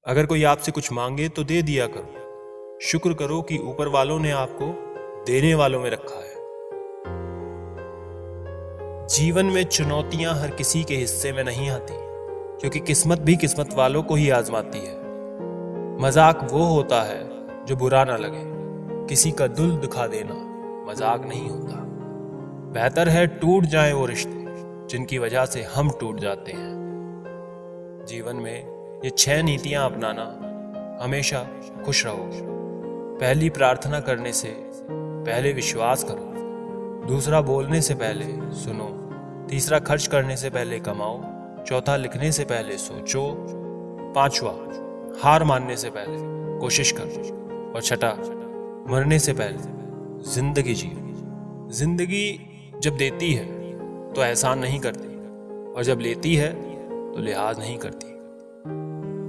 अगर कोई आपसे कुछ मांगे तो दे दिया करो। शुक्र करो कि ऊपर वालों ने आपको देने वालों में रखा है। जीवन में चुनौतियां हर किसी के हिस्से में नहीं आती, क्योंकि किस्मत भी किस्मत वालों को ही आजमाती है। मजाक वो होता है जो बुरा ना लगे। किसी का दिल दुखा देना मजाक नहीं होता। बेहतर है टूट जाएं वो रिश्ते जिनकी वजह से हम टूट जाते हैं। जीवन में ये 6 नीतियां अपनाना, हमेशा खुश रहोगे। पहली, प्रार्थना करने से पहले विश्वास करो। दूसरा, बोलने से पहले सुनो। तीसरा, खर्च करने से पहले कमाओ। चौथा, लिखने से पहले सोचो। पांचवा, हार मानने से पहले कोशिश करो। और छठा, मरने से पहले जिंदगी जियो। जिंदगी जब देती है तो एहसान नहीं करती, और जब लेती है तो लिहाज नहीं करती।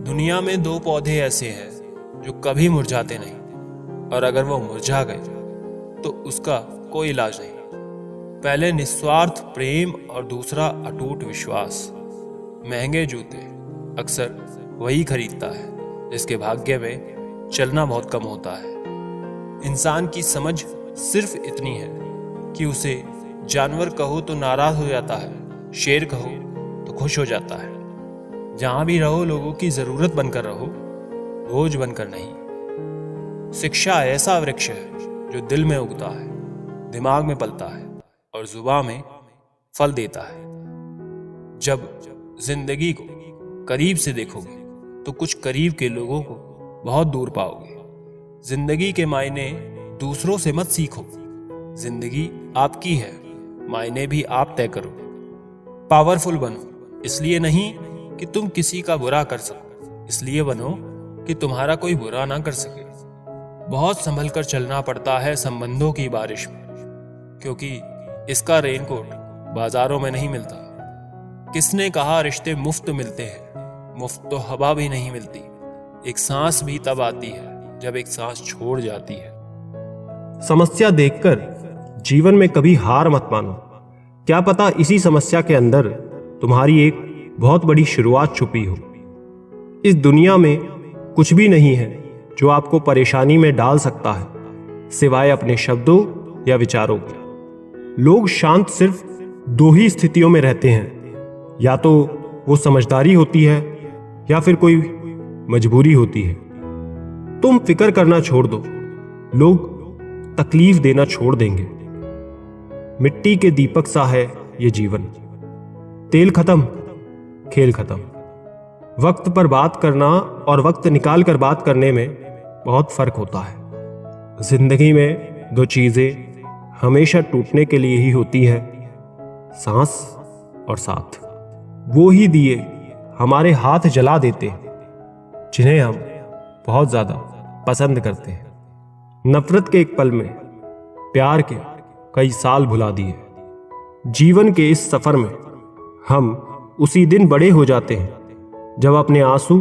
दुनिया में 2 पौधे ऐसे हैं जो कभी मुरझाते नहीं, और अगर वो मुरझा गए तो उसका कोई इलाज नहीं। पहले निस्वार्थ प्रेम और दूसरा अटूट विश्वास। महंगे जूते अक्सर वही खरीदता है जिसके भाग्य में चलना बहुत कम होता है। इंसान की समझ सिर्फ इतनी है कि उसे जानवर कहो तो नाराज हो जाता है, शेर कहो तो खुश हो जाता है। जहां भी रहो लोगों की जरूरत बनकर रहो, बोझ बनकर नहीं। शिक्षा ऐसा वृक्ष है जो दिल में उगता है, दिमाग में पलता है और जुबान में फल देता है। जब जिंदगी को करीब से देखोगे तो कुछ करीब के लोगों को बहुत दूर पाओगे। जिंदगी के मायने दूसरों से मत सीखो। जिंदगी आपकी है, मायने भी आप तय करो। पावरफुल बनो इसलिए नहीं कि तुम किसी का बुरा कर सको, इसलिए बनो कि तुम्हारा कोई बुरा ना कर सके। बहुत संभल कर चलना पड़ता है संबंधों की बारिश में, क्योंकि इसका रेनकोट बाजारों में नहीं मिलता। किसने कहा रिश्ते मुफ्त मिलते हैं? मुफ्त तो हवा भी नहीं मिलती। एक सांस भी तब आती है जब एक सांस छोड़ जाती है। समस्या देखकर जीवन में कभी हार मत मानो। क्या पता इसी समस्या के अंदर तुम्हारी एक बहुत बड़ी शुरुआत छुपी हो। इस दुनिया में कुछ भी नहीं है जो आपको परेशानी में डाल सकता है, सिवाय अपने शब्दों या विचारों के। लोग शांत सिर्फ 2 ही स्थितियों में रहते हैं, या तो वो समझदारी होती है या फिर कोई मजबूरी होती है। तुम फिक्र करना छोड़ दो, लोग तकलीफ देना छोड़ देंगे। मिट्टी के दीपक सा है ये जीवन। तेल खत्म, खेल खत्म। वक्त पर बात करना और वक्त निकाल कर बात करने में बहुत फर्क होता है। जिंदगी में 2 चीजें हमेशा टूटने के लिए ही होती है, सांस और साथ। वो ही दिए हमारे हाथ जला देते हैं जिन्हें हम बहुत ज्यादा पसंद करते हैं। नफरत के एक पल में प्यार के कई साल भुला दिए। जीवन के इस सफर में हम उसी दिन बड़े हो जाते हैं जब अपने आंसू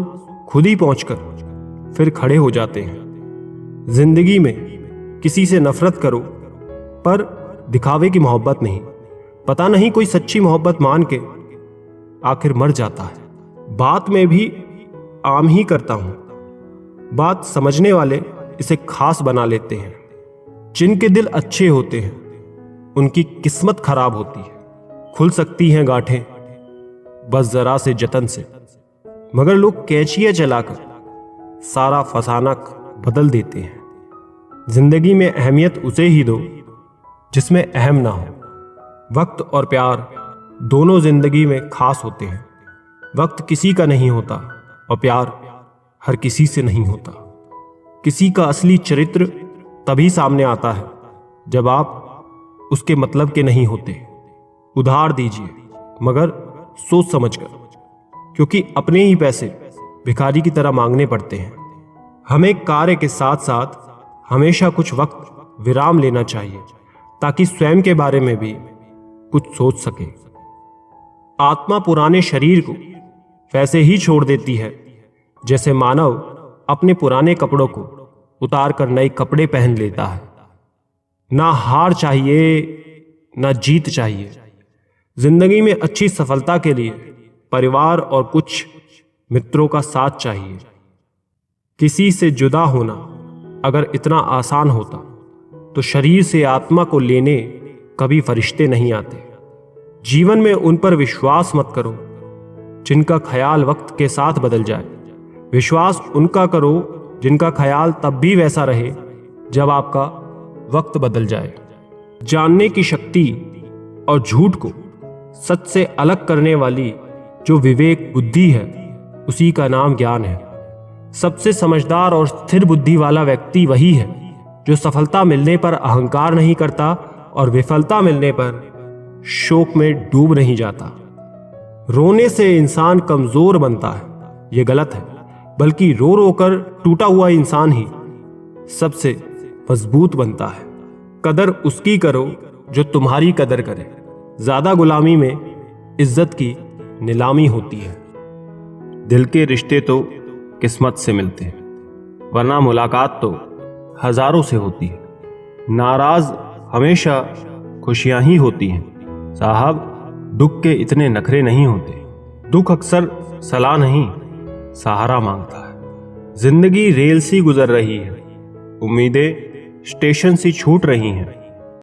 खुद ही पहुंचकर फिर खड़े हो जाते हैं। जिंदगी में किसी से नफरत करो, पर दिखावे की मोहब्बत नहीं। पता नहीं कोई सच्ची मोहब्बत मान के आखिर मर जाता है। बात में भी आम ही करता हूं। बात समझने वाले इसे खास बना लेते हैं। जिनके दिल अच्छे होते हैं उनकी किस्मत खराब होती है। खुल सकती हैं गांठें बस जरा से जतन से, मगर लोग कैचियां चलाकर सारा फसाना बदल देते हैं। जिंदगी में अहमियत उसे ही दो जिसमें अहम ना हो। वक्त और प्यार दोनों जिंदगी में खास होते हैं। वक्त किसी का नहीं होता और प्यार हर किसी से नहीं होता। किसी का असली चरित्र तभी सामने आता है जब आप उसके मतलब के नहीं होते। उधार दीजिए, मगर सोच समझकर, क्योंकि अपने ही पैसे भिखारी की तरह मांगने पड़ते हैं। हमें कार्य के साथ साथ हमेशा कुछ वक्त विराम लेना चाहिए, ताकि स्वयं के बारे में भी कुछ सोच सके। आत्मा पुराने शरीर को वैसे ही छोड़ देती है जैसे मानव अपने पुराने कपड़ों को उतार कर नए कपड़े पहन लेता है। ना हार चाहिए, ना जीत चाहिए। जिंदगी में अच्छी सफलता के लिए परिवार और कुछ मित्रों का साथ चाहिए। किसी से जुदा होना अगर इतना आसान होता तो शरीर से आत्मा को लेने कभी फरिश्ते नहीं आते। जीवन में उन पर विश्वास मत करो जिनका ख्याल वक्त के साथ बदल जाए। विश्वास उनका करो जिनका ख्याल तब भी वैसा रहे जब आपका वक्त बदल जाए। जानने की शक्ति और झूठ को सच से अलग करने वाली जो विवेक बुद्धि है उसी का नाम ज्ञान है। सबसे समझदार और स्थिर बुद्धि वाला व्यक्ति वही है जो सफलता मिलने पर अहंकार नहीं करता और विफलता मिलने पर शोक में डूब नहीं जाता। रोने से इंसान कमजोर बनता है ये गलत है, बल्कि रो रो कर टूटा हुआ इंसान ही सबसे मजबूत बनता है। कदर उसकी करो जो तुम्हारी कदर करे। ज्यादा गुलामी में इज्जत की नीलामी होती है। दिल के रिश्ते तो किस्मत से मिलते हैं, वरना मुलाकात तो हजारों से होती है। नाराज हमेशा खुशियां ही होती हैं। साहब, दुख के इतने नखरे नहीं होते। दुख अक्सर सलाह नहीं सहारा मांगता है। जिंदगी रेल सी गुजर रही है, उम्मीदें स्टेशन सी छूट रही हैं।